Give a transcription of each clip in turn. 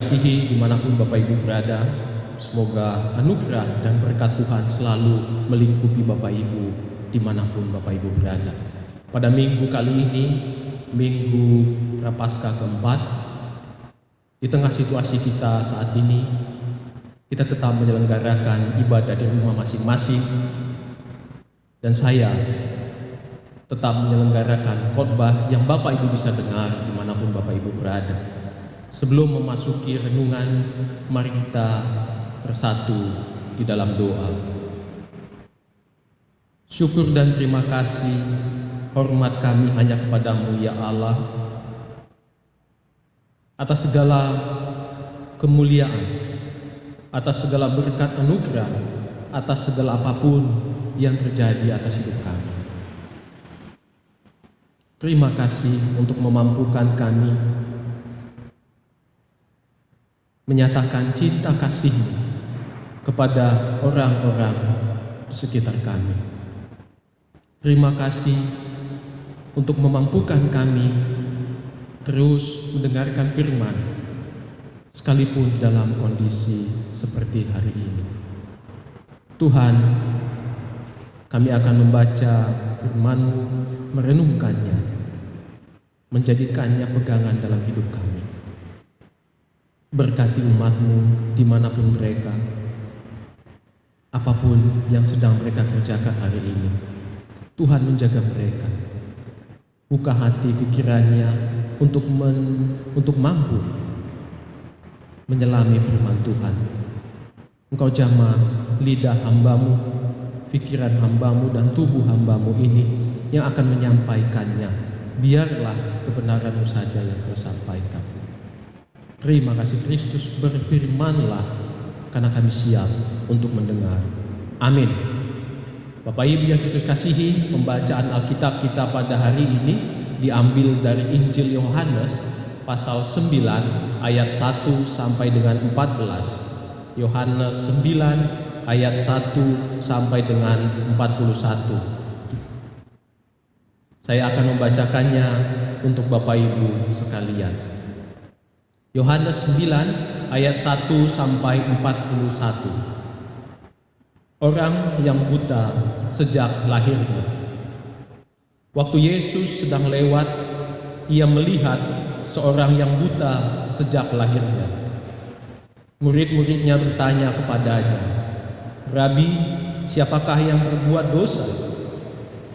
Kasihi dimanapun Bapak Ibu berada, semoga anugerah dan berkat Tuhan selalu melingkupi Bapak Ibu dimanapun Bapak Ibu berada. Pada minggu kali ini, Minggu Prapaskah keempat, di tengah situasi kita saat ini, kita tetap menyelenggarakan ibadah di rumah masing-masing, dan saya tetap menyelenggarakan khotbah yang Bapak Ibu bisa dengar dimanapun Bapak Ibu berada. Sebelum memasuki renungan, mari kita bersatu di dalam doa. Syukur dan terima kasih, hormat kami hanya kepadamu ya Allah, atas segala kemuliaan, atas segala berkat anugerah, atas segala apapun yang terjadi atas hidup kami. Terima kasih untuk memampukan kami menyatakan cinta kasih-Mu kepada orang-orang di sekitar kami. Terima kasih untuk memampukan kami terus mendengarkan firman, sekalipun dalam kondisi seperti hari ini. Tuhan, kami akan membaca firman-Mu, merenungkannya, menjadikannya pegangan dalam hidup kami. Berkati umat-Mu dimanapun mereka, apapun yang sedang mereka kerjakan hari ini. Tuhan menjaga mereka, buka hati pikirannya untuk mampu menyelami firman Tuhan. Engkau jamah lidah hamba-Mu, pikiran hamba-Mu dan tubuh hamba-Mu ini yang akan menyampaikannya. Biarlah kebenaran-Mu saja yang tersampaikan. Terima kasih Kristus, berfirmanlah karena kami siap untuk mendengar. Amin. Bapak Ibu yang Kristus kasihi, pembacaan Alkitab kita pada hari ini diambil dari Injil Yohanes pasal 9 ayat 1 sampai dengan 14. Yohanes 9 ayat 1 sampai dengan 41. Saya akan membacakannya untuk Bapak Ibu sekalian. Yohanes 9 ayat 1 sampai 41. Orang yang buta sejak lahirnya. Waktu Yesus sedang lewat, ia melihat seorang yang buta sejak lahirnya. Murid-muridnya bertanya kepadanya, "Rabi, siapakah yang berbuat dosa?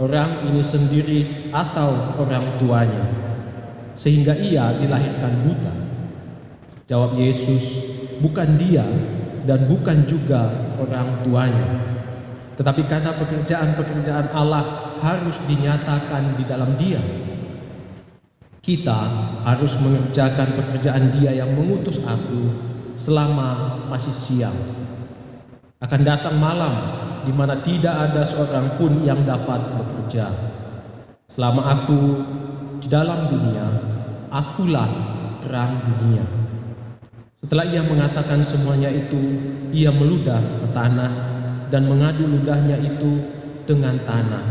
Orang ini sendiri atau orang tuanya, sehingga ia dilahirkan buta?" Jawab Yesus, "Bukan dia dan bukan juga orang tuanya, tetapi karena pekerjaan-pekerjaan Allah harus dinyatakan di dalam dia. Kita harus mengerjakan pekerjaan Dia yang mengutus aku selama masih siang. Akan datang malam di mana tidak ada seorang pun yang dapat bekerja. Selama aku di dalam dunia, akulah terang dunia." Setelah ia mengatakan semuanya itu, ia meludah ke tanah dan mengadu ludahnya itu dengan tanah,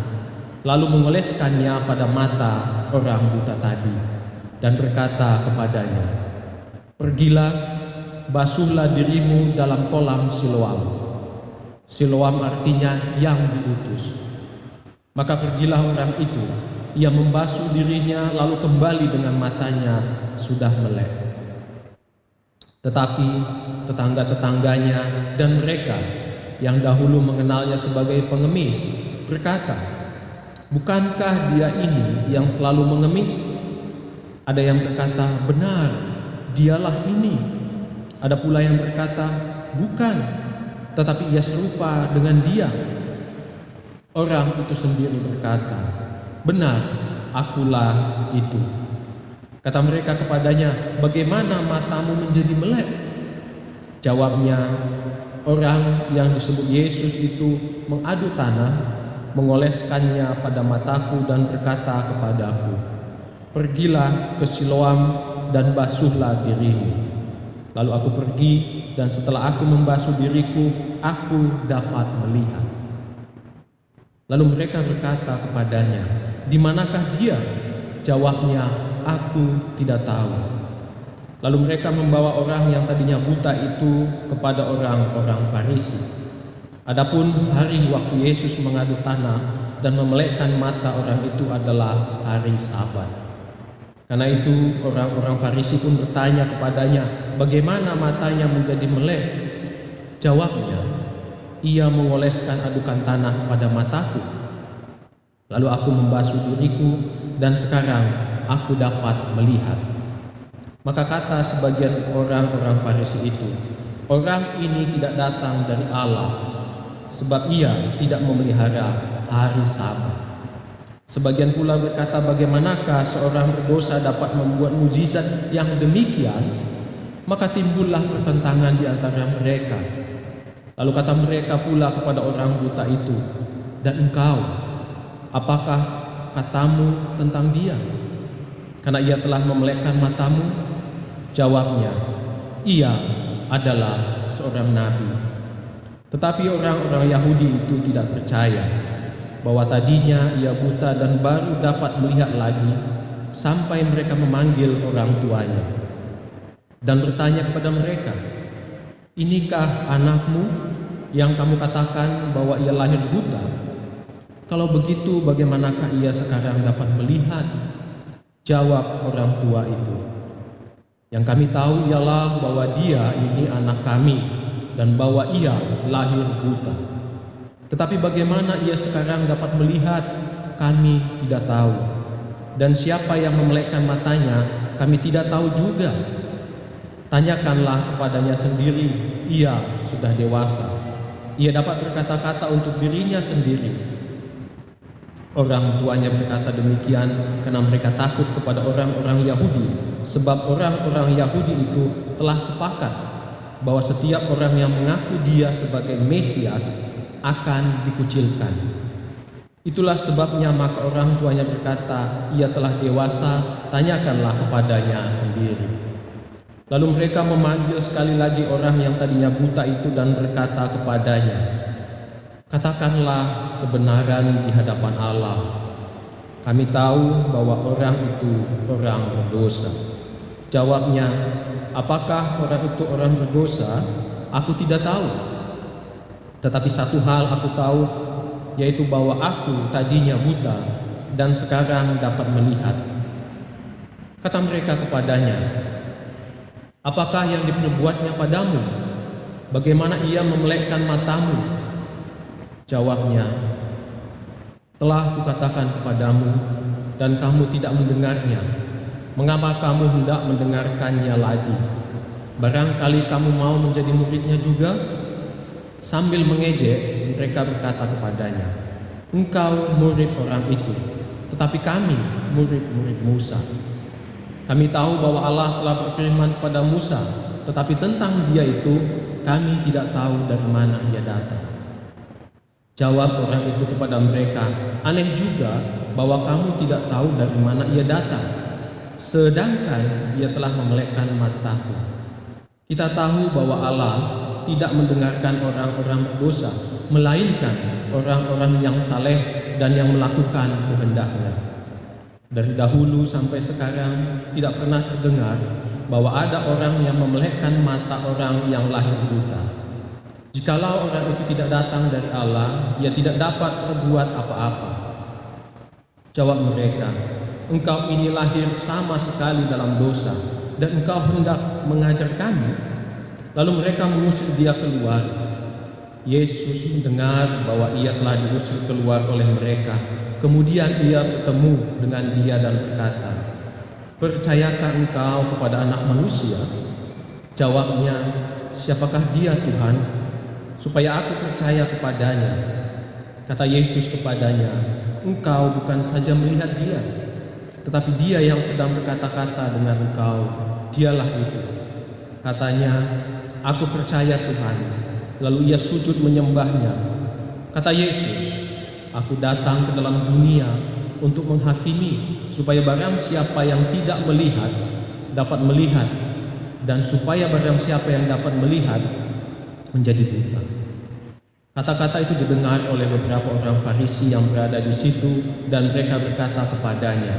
lalu mengoleskannya pada mata orang buta tadi dan berkata kepadanya, "Pergilah, basuhlah dirimu dalam kolam Siloam." Siloam artinya yang diutus. Maka pergilah orang itu, ia membasuh dirinya lalu kembali dengan matanya sudah melek. Tetapi tetangga-tetangganya dan mereka yang dahulu mengenalnya sebagai pengemis berkata, "Bukankah dia ini yang selalu mengemis?" Ada yang berkata, "Benar, dialah ini." Ada pula yang berkata, "Bukan, tetapi ia serupa dengan dia." Orang itu sendiri berkata, "Benar, akulah itu." Kata mereka kepadanya, "Bagaimana matamu menjadi melek?" Jawabnya, "Orang yang disebut Yesus itu mengadu tanah, mengoleskannya pada mataku dan berkata kepadaku, 'Pergilah ke Siloam dan basuhlah dirimu.' Lalu aku pergi, dan setelah aku membasuh diriku, aku dapat melihat." Lalu mereka berkata kepadanya, "Di manakah dia?" Jawabnya, "Aku tidak tahu." Lalu mereka membawa orang yang tadinya buta itu kepada orang-orang Farisi. Adapun hari waktu Yesus mengadu tanah dan memelekkan mata orang itu adalah hari Sabat. Karena itu orang-orang Farisi pun bertanya kepadanya, bagaimana matanya menjadi melek? Jawabnya, ia mengoleskan adukan tanah pada mataku. Lalu aku membasuh diriku dan sekarang aku dapat melihat. Maka kata sebagian orang-orang Farisi itu, orang ini tidak datang dari Allah, sebab ia tidak memelihara hari Sabat. Sebagian pula berkata, bagaimanakah seorang berdosa dapat membuat mukjizat yang demikian? Maka timbullah pertentangan di antara mereka. Lalu kata mereka pula kepada orang buta itu, dan engkau, apakah katamu tentang dia? Karena ia telah memelekkan matamu. Jawabnya, ia adalah seorang nabi. Tetapi orang-orang Yahudi itu tidak percaya bahwa tadinya ia buta dan baru dapat melihat lagi, sampai mereka memanggil orang tuanya dan bertanya kepada mereka, inikah anakmu yang kamu katakan bahwa ia lahir buta? Kalau begitu bagaimanakah ia sekarang dapat melihat? Jawab orang tua itu, yang kami tahu ialah bahwa dia ini anak kami dan bahwa ia lahir buta. Tetapi bagaimana ia sekarang dapat melihat, kami tidak tahu. Dan siapa yang memelekkan matanya, kami tidak tahu juga. Tanyakanlah kepadanya sendiri, ia sudah dewasa. Ia dapat berkata-kata untuk dirinya sendiri. Orang tuanya berkata demikian karena mereka takut kepada orang-orang Yahudi, sebab orang-orang Yahudi itu telah sepakat bahwa setiap orang yang mengaku dia sebagai Mesias akan dikucilkan. Itulah sebabnya maka orang tuanya berkata, ia telah dewasa, tanyakanlah kepadanya sendiri. Lalu mereka memanggil sekali lagi orang yang tadinya buta itu dan berkata kepadanya, katakanlah kebenaran di hadapan Allah. Kami tahu bahwa orang itu orang berdosa. Jawabnya, apakah orang itu orang berdosa? Aku tidak tahu. Tetapi satu hal aku tahu, yaitu bahwa aku tadinya buta dan sekarang dapat melihat. Kata mereka kepadanya, apakah yang diperbuatnya padamu? Bagaimana ia memelekkan matamu? Jawabnya, telah kukatakan kepadamu dan kamu tidak mendengarnya. Mengapa kamu hendak mendengarkannya lagi? Barangkali kamu mau menjadi muridnya juga? Sambil mengejek, mereka berkata kepadanya, engkau murid orang itu, tetapi kami murid-murid Musa. Kami tahu bahwa Allah telah berfirman kepada Musa, tetapi tentang dia itu kami tidak tahu dari mana ia datang. Jawab orang itu kepada mereka, aneh juga bahwa kamu tidak tahu dari mana ia datang, sedangkan ia telah memelekkan mataku. Kita tahu bahwa Allah tidak mendengarkan orang-orang berdosa, melainkan orang-orang yang saleh dan yang melakukan kehendaknya. Dari dahulu sampai sekarang tidak pernah terdengar bahwa ada orang yang memelekkan mata orang yang lahir buta. Jikalau orang itu tidak datang dari Allah, ia tidak dapat berbuat apa-apa. Jawab mereka, engkau ini lahir sama sekali dalam dosa, dan engkau hendak mengajar kami. Lalu mereka mengusir dia keluar. Yesus mendengar bahwa ia telah diusir keluar oleh mereka. Kemudian ia bertemu dengan dia dan berkata, percayakah engkau kepada Anak Manusia? Jawabnya, siapakah dia Tuhan? Supaya aku percaya kepadanya. Kata Yesus kepadanya, engkau bukan saja melihat dia, tetapi dia yang sedang berkata-kata dengan engkau, dialah itu. Katanya, aku percaya Tuhan. Lalu ia sujud menyembahnya. Kata Yesus, aku datang ke dalam dunia untuk menghakimi, supaya barang siapa yang tidak melihat dapat melihat, dan supaya barang siapa yang dapat melihat menjadi buta. Kata-kata itu didengar oleh beberapa orang Farisi yang berada di situ, dan mereka berkata kepadanya,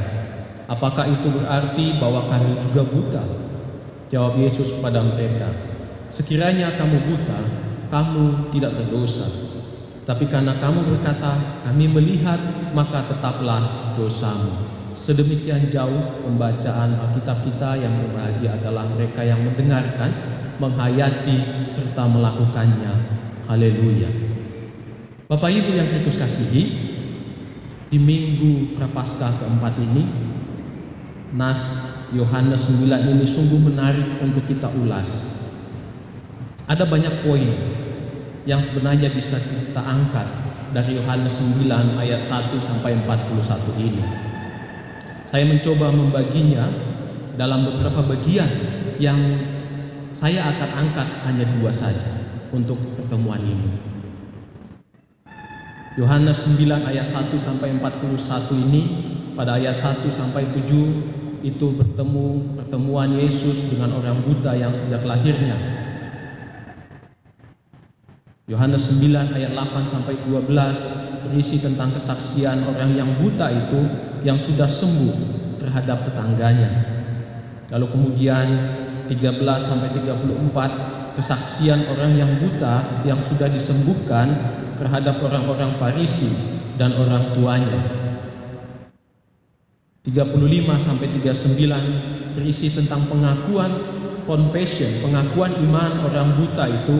apakah itu berarti bahwa kami juga buta? Jawab Yesus kepada mereka, "Sekiranya kamu buta, kamu tidak berdosa. Tapi karena kamu berkata, kami melihat, maka tetaplah dosamu." Sedemikian jauh pembacaan Alkitab kita. Yang berbahagia adalah mereka yang mendengarkan, menghayati, serta melakukannya. Haleluya. Bapak Ibu yang Kristus kasihi, di Minggu Prapaskah keempat ini, nas Yohanes 9 ini sungguh menarik untuk kita ulas. Ada banyak poin yang sebenarnya bisa kita angkat dari Yohanes 9 ayat 1 sampai 41 ini. Saya mencoba membaginya dalam beberapa bagian yang saya akan angkat hanya 2 saja untuk pertemuan ini. Yohanes 9 ayat 1 sampai 41 ini, pada ayat 1 sampai 7 itu pertemuan Yesus dengan orang buta yang sejak lahirnya. Yohanes 9 ayat 8 sampai 12 berisi tentang kesaksian orang yang buta itu yang sudah sembuh terhadap tetangganya. Lalu kemudian 13 sampai 34 kesaksian orang yang buta yang sudah disembuhkan terhadap orang-orang Farisi dan orang tuanya. 35 sampai 39 berisi tentang pengakuan confession, pengakuan iman orang buta itu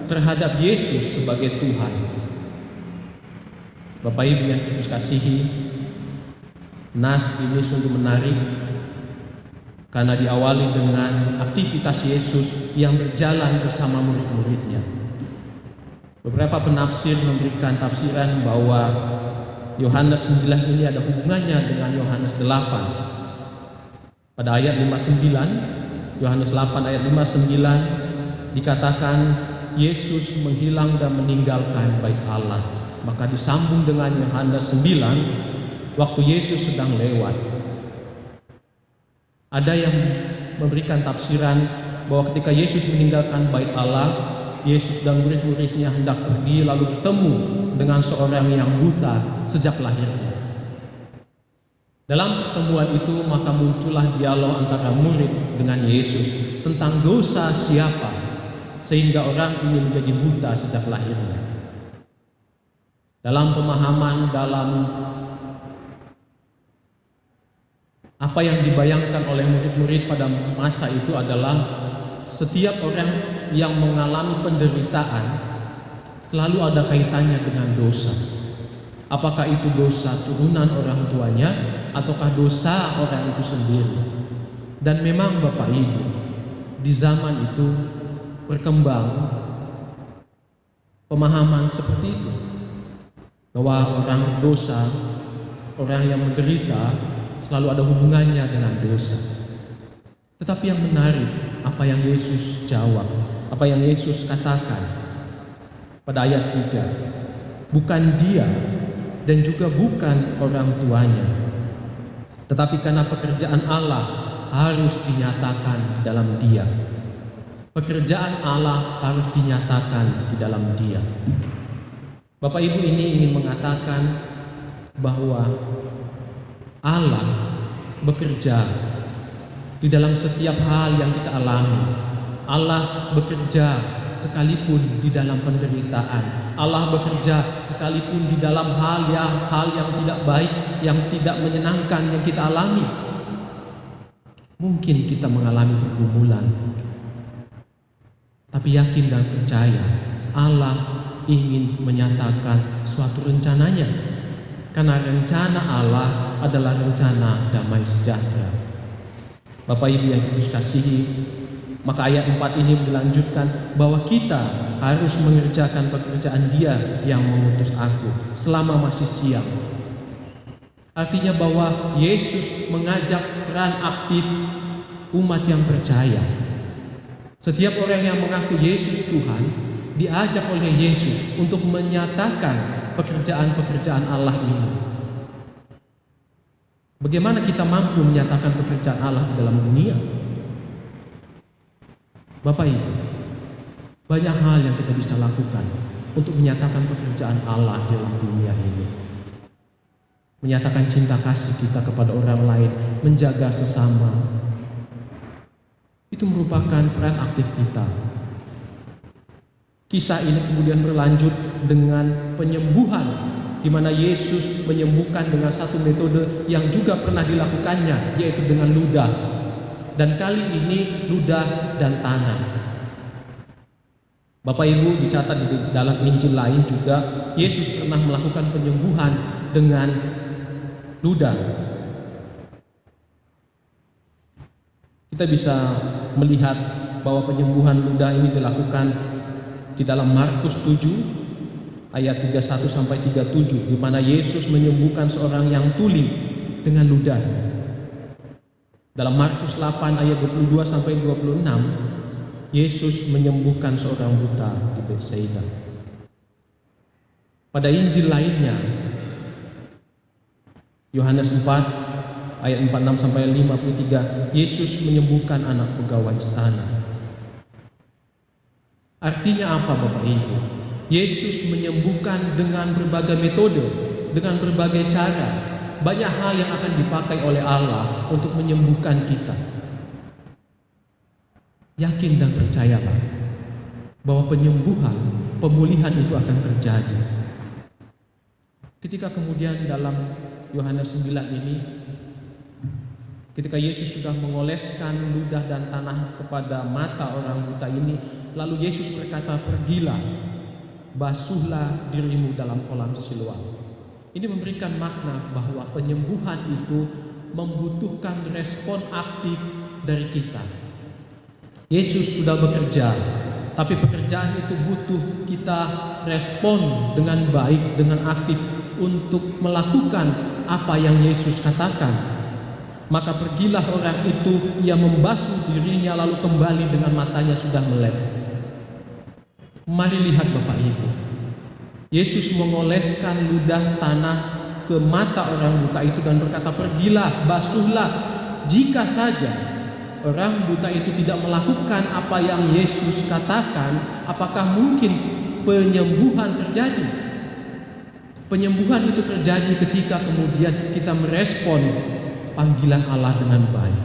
terhadap Yesus sebagai Tuhan. Bapak Ibu yang Kristus kasihi, nas ini sungguh menarik karena diawali dengan aktivitas Yesus yang berjalan bersama murid-muridnya. Beberapa penafsir memberikan tafsiran bahwa Yohanes 9 ini ada hubungannya dengan Yohanes 8. Pada ayat 59, Yohanes 8 ayat 59 dikatakan Yesus menghilang dan meninggalkan bait Allah. Maka disambung dengan Yohanes 9 waktu Yesus sedang lewat. Ada yang memberikan tafsiran bahwa ketika Yesus meninggalkan bait Allah, Yesus dan murid-muridnya hendak pergi lalu bertemu dengan seorang yang buta sejak lahirnya. Dalam pertemuan itu maka muncullah dialog antara murid dengan Yesus tentang dosa siapa sehingga orang ini menjadi buta sejak lahirnya. Dalam pemahaman, dalam apa yang dibayangkan oleh murid-murid pada masa itu adalah setiap orang yang mengalami penderitaan selalu ada kaitannya dengan dosa. Apakah itu dosa turunan orang tuanya ataukah dosa orang itu sendiri. Dan memang Bapak Ibu, di zaman itu berkembang pemahaman seperti itu, bahwa orang dosa, orang yang menderita selalu ada hubungannya dengan dosa. Tetapi yang menarik, apa yang Yesus jawab, apa yang Yesus katakan pada ayat 3, bukan dia dan juga bukan orang tuanya, tetapi karena pekerjaan Allah harus dinyatakan di dalam dia. Pekerjaan Allah harus dinyatakan di dalam dia. Bapak Ibu, ini ingin mengatakan bahwa Allah bekerja di dalam setiap hal yang kita alami. Allah bekerja sekalipun di dalam penderitaan. Allah bekerja sekalipun di dalam hal yang tidak baik, yang tidak menyenangkan yang kita alami. Mungkin kita mengalami pergumulan, tapi yakin dan percaya Allah ingin menyatakan suatu rencananya, karena rencana Allah adalah rencana damai sejahtera. Bapak Ibu yang Kristus kasihi, maka ayat 4 ini melanjutkan bahwa kita harus mengerjakan pekerjaan Dia yang mengutus aku selama masih siang. Artinya bahwa Yesus mengajak peran aktif umat yang percaya. Setiap orang yang mengaku Yesus Tuhan diajak oleh Yesus untuk menyatakan pekerjaan-pekerjaan Allah ini. Bagaimana kita mampu menyatakan pekerjaan Allah di dalam dunia? Bapak Ibu, banyak hal yang kita bisa lakukan untuk menyatakan pekerjaan Allah di dalam dunia ini. Menyatakan cinta kasih kita kepada orang lain, menjaga sesama. Itu merupakan peran aktif kita. Kisah ini kemudian berlanjut dengan penyembuhan, di mana Yesus menyembuhkan dengan satu metode yang juga pernah dilakukannya, yaitu dengan ludah. Dan kali ini ludah dan tanah. Bapak Ibu, dicatat di dalam Injil lain juga Yesus pernah melakukan penyembuhan dengan ludah. Kita bisa melihat bahwa penyembuhan ludah ini dilakukan di dalam Markus 7 ayat 31 sampai 37, di mana Yesus menyembuhkan seorang yang tuli dengan ludah. Dalam Markus 8 ayat 22 sampai 26, Yesus menyembuhkan seorang buta di Betsaida. Pada Injil lainnya, Yohanes 4 ayat 46 sampai 53, Yesus menyembuhkan anak pegawai istana. Artinya apa Bapak Ibu? Yesus menyembuhkan dengan berbagai metode, dengan berbagai cara. Banyak hal yang akan dipakai oleh Allah untuk menyembuhkan kita. Yakin dan percayalah bahwa penyembuhan, pemulihan itu akan terjadi. Ketika kemudian dalam Yohanes 9 ini, ketika Yesus sudah mengoleskan ludah dan tanah kepada mata orang buta ini, lalu Yesus berkata, "Pergilah, basuhlah dirimu dalam kolam Siloam." Ini memberikan makna bahwa penyembuhan itu membutuhkan respon aktif dari kita. Yesus sudah bekerja, tapi pekerjaan itu butuh kita respon dengan baik, dengan aktif untuk melakukan apa yang Yesus katakan. Maka pergilah orang itu, ia membasuh dirinya lalu kembali dengan matanya sudah melek. Mari lihat Bapak Ibu, Yesus mengoleskan ludah tanah ke mata orang buta itu dan berkata, "Pergilah, basuhlah." Jika saja orang buta itu tidak melakukan apa yang Yesus katakan, apakah mungkin penyembuhan terjadi? Penyembuhan itu terjadi ketika kemudian kita merespon panggilan Allah dengan baik.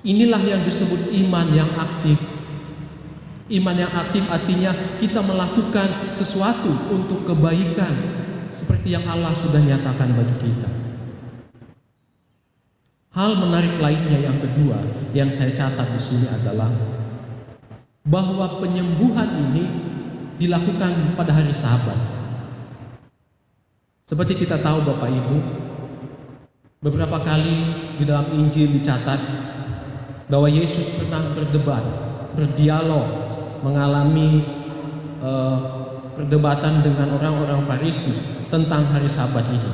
Inilah yang disebut iman yang aktif. Iman yang aktif artinya kita melakukan sesuatu untuk kebaikan seperti yang Allah sudah nyatakan bagi kita. Hal menarik lainnya yang kedua yang saya catat di sini adalah bahwa penyembuhan ini dilakukan pada hari Sabat. Seperti kita tahu Bapak Ibu, beberapa kali di dalam Injil dicatat bahwa Yesus pernah berdebat, berdialog, mengalami perdebatan dengan orang-orang Farisi tentang hari Sabat ini.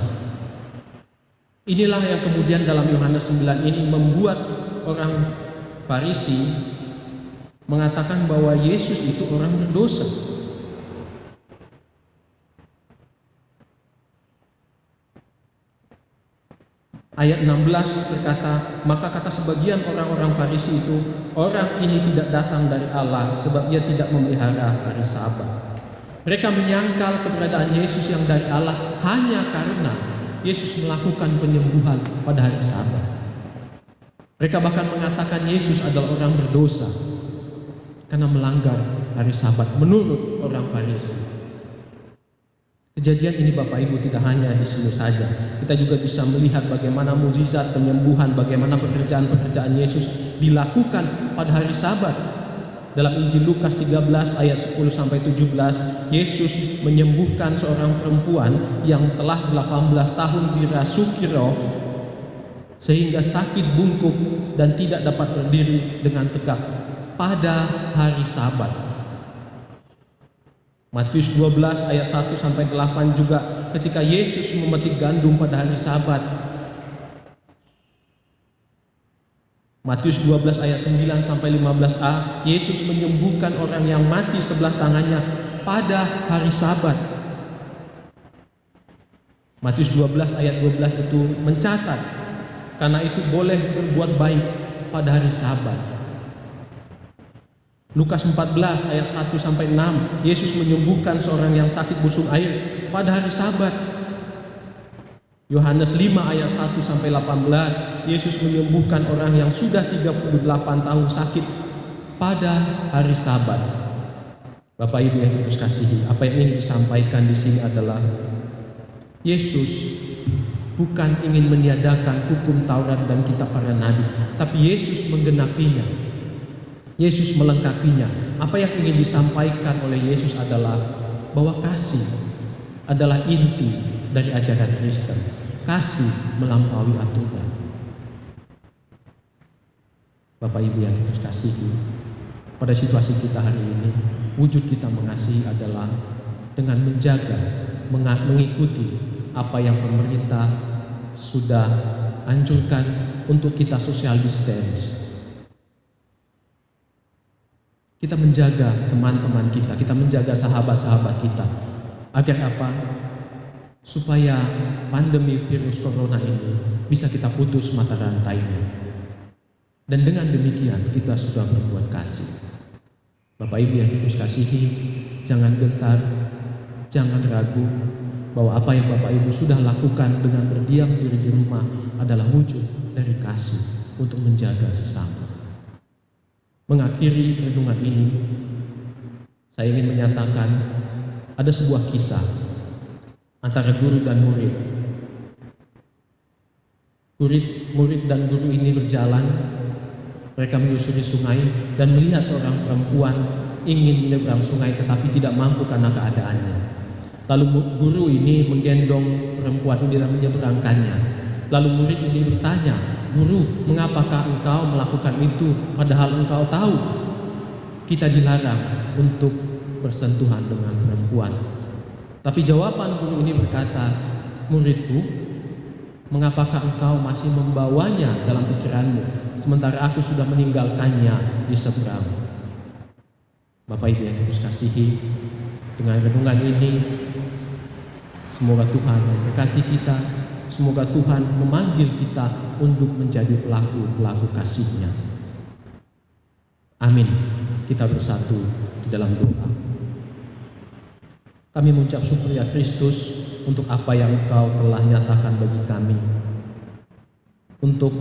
Inilah yang kemudian dalam Yohanes 9 ini membuat orang Farisi mengatakan bahwa Yesus itu orang berdosa. Ayat 16 berkata, "Maka kata sebagian orang-orang Farisi itu, orang ini tidak datang dari Allah sebab ia tidak memelihara hari Sabat." Mereka menyangkal keberadaan Yesus yang dari Allah hanya karena Yesus melakukan penyembuhan pada hari Sabat. Mereka bahkan mengatakan Yesus adalah orang berdosa karena melanggar hari Sabat menurut orang Farisi. Kejadian ini Bapak Ibu tidak hanya di sini saja. Kita juga bisa melihat bagaimana mukjizat penyembuhan, bagaimana pekerjaan-pekerjaan Yesus dilakukan pada hari Sabat. Dalam Injil Lukas 13 ayat 10 sampai 17, Yesus menyembuhkan seorang perempuan yang telah 18 tahun dirasuki roh sehingga sakit bungkuk dan tidak dapat berdiri dengan tegak pada hari Sabat. Matius 12 ayat 1 sampai 8 juga ketika Yesus memetik gandum pada hari Sabat. Matius 12 ayat 9 sampai 15a, Yesus menyembuhkan orang yang mati sebelah tangannya pada hari Sabat. Matius 12 ayat 12 itu mencatat, karena itu boleh berbuat baik pada hari Sabat. Lukas 14 ayat 1 sampai 6, Yesus menyembuhkan seorang yang sakit busung air pada hari Sabat. Yohanes 5 ayat 1 sampai 18, Yesus menyembuhkan orang yang sudah 38 tahun sakit pada hari Sabat. Bapak Ibu yang Yesus kasihi, apa yang ingin disampaikan di sini adalah Yesus bukan ingin meniadakan hukum Taurat dan kitab para nabi, tapi Yesus menggenapinya. Yesus melengkapinya. Apa yang ingin disampaikan oleh Yesus adalah bahwa kasih adalah inti dari ajaran Kristen. Kasih melampaui aturan. Bapak Ibu yang Yesus kasihi, pada situasi kita hari ini, wujud kita mengasihi adalah dengan menjaga, mengikuti apa yang pemerintah sudah anjurkan untuk kita social distance. Kita menjaga teman-teman kita menjaga sahabat-sahabat kita. Agar apa? Supaya pandemi virus corona ini bisa kita putus mata rantainya. Dan dengan demikian kita sudah berbuat kasih. Bapak Ibu yang Yesus kasihi, jangan gentar, jangan ragu bahwa apa yang Bapak Ibu sudah lakukan dengan berdiam diri di rumah adalah wujud dari kasih untuk menjaga sesama. Mengakhiri renungan ini, saya ingin menyatakan ada sebuah kisah antara guru dan murid. Murid dan guru ini berjalan, mereka menyusuri sungai dan melihat seorang perempuan ingin menyeberang sungai tetapi tidak mampu karena keadaannya. Lalu guru ini menggendong perempuan ini dan menyeberangkannya. Lalu murid ini bertanya, "Guru, mengapakah engkau melakukan itu padahal engkau tahu kita dilarang untuk bersentuhan dengan perempuan?" Tapi jawaban guru ini berkata, "Muridku, mengapakah engkau masih membawanya dalam pikiranmu, sementara aku sudah meninggalkannya di seberang?" Bapak Ibu yang Yesus kasihi, dengan renungan ini, semoga Tuhan memberkati kita, semoga Tuhan memanggil kita untuk menjadi pelaku-pelaku kasih-Nya. Amin. Kita bersatu di dalam doa. Kami mengucap syukur ya Kristus untuk apa yang Engkau telah nyatakan bagi kami, untuk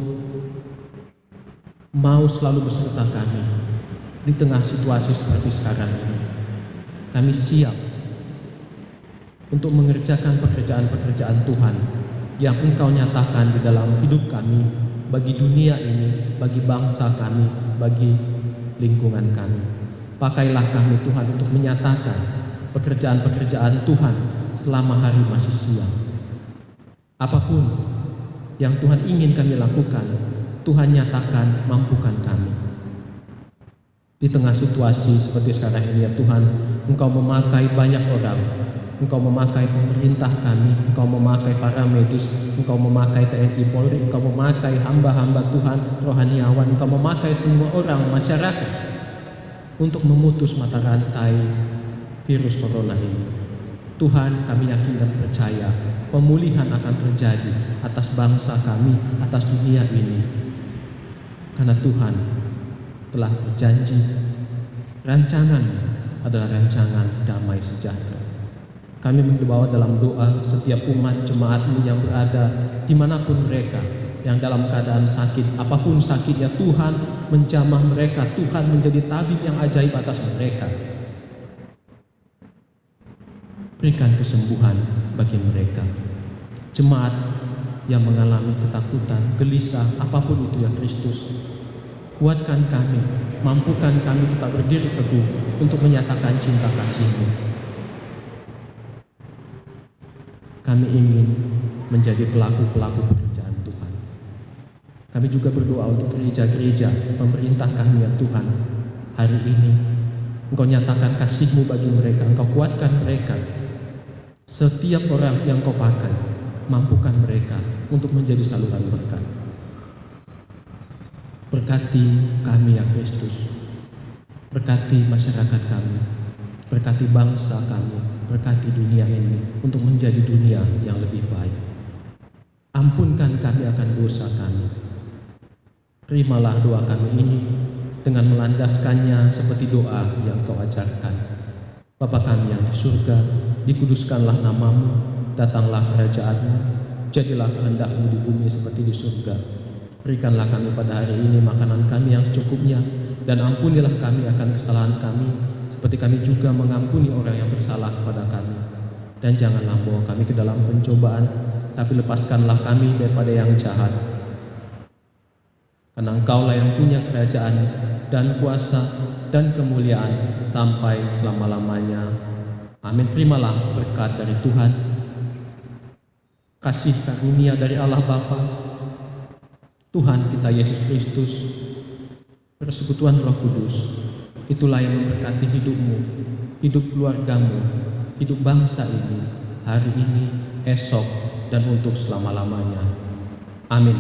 mau selalu beserta kami di tengah situasi seperti sekarang ini. Kami siap untuk mengerjakan pekerjaan-pekerjaan Tuhan yang Engkau nyatakan di dalam hidup kami, bagi dunia ini, bagi bangsa kami, bagi lingkungan kami. Pakailah kami Tuhan untuk menyatakan pekerjaan-pekerjaan Tuhan selama hari masih siang. Apapun yang Tuhan ingin kami lakukan, Tuhan nyatakan, mampukan kami. Di tengah situasi seperti sekarang ini ya Tuhan, Engkau memakai banyak orang. Engkau memakai pemerintah kami, Engkau memakai para medis, Engkau memakai TNI Polri, Engkau memakai hamba-hamba Tuhan, rohaniawan, Engkau memakai semua orang masyarakat untuk memutus mata rantai virus corona ini. Tuhan, kami yakin dan percaya pemulihan akan terjadi atas bangsa kami, atas dunia ini. Karena Tuhan telah berjanji, rancangan adalah rancangan damai sejahtera. Kami membawa dalam doa setiap umat jemaat-Mu yang berada dimanapun mereka, yang dalam keadaan sakit, apapun sakitnya, Tuhan menjamah mereka, Tuhan menjadi tabib yang ajaib atas mereka. Berikan kesembuhan bagi mereka. Jemaat yang mengalami ketakutan, gelisah, apapun itu ya Kristus, kuatkan kami, mampukan kami tetap berdiri teguh untuk menyatakan cinta kasih-Mu. Kami ingin menjadi pelaku-pelaku pekerjaan Tuhan. Kami juga berdoa untuk gereja-gereja, pemerintah kami ya Tuhan. Hari ini Engkau nyatakan kasih-Mu bagi mereka, Engkau kuatkan mereka. Setiap orang yang Kau pakai, mampukan mereka untuk menjadi saluran berkat. Berkati kami ya Kristus, berkati masyarakat kami, berkati bangsa kami, berkati dunia ini untuk menjadi dunia yang lebih baik. Ampunkan kami akan dosa kami. Terimalah doa kami ini dengan melandaskannya seperti doa yang Kau ajarkan. Bapa kami yang di surga, dikuduskanlah nama-Mu, datanglah kerajaan-Mu, jadilah kehendak-Mu di bumi seperti di surga. Berikanlah kami pada hari ini makanan kami yang secukupnya, dan ampunilah kami akan kesalahan kami, seperti kami juga mengampuni orang yang bersalah kepada kami. Dan janganlah bawa kami ke dalam pencobaan, tapi lepaskanlah kami daripada yang jahat. Karena Engkaulah yang punya kerajaan dan kuasa dan kemuliaan sampai selama-lamanya. Amin. Terimalah berkat dari Tuhan, kasih karunia dari Allah Bapa, Tuhan kita Yesus Kristus, persekutuan Roh Kudus, itulah yang memberkati hidupmu, hidup keluargamu, hidup bangsa ini, hari ini, esok, dan untuk selama-lamanya. Amin.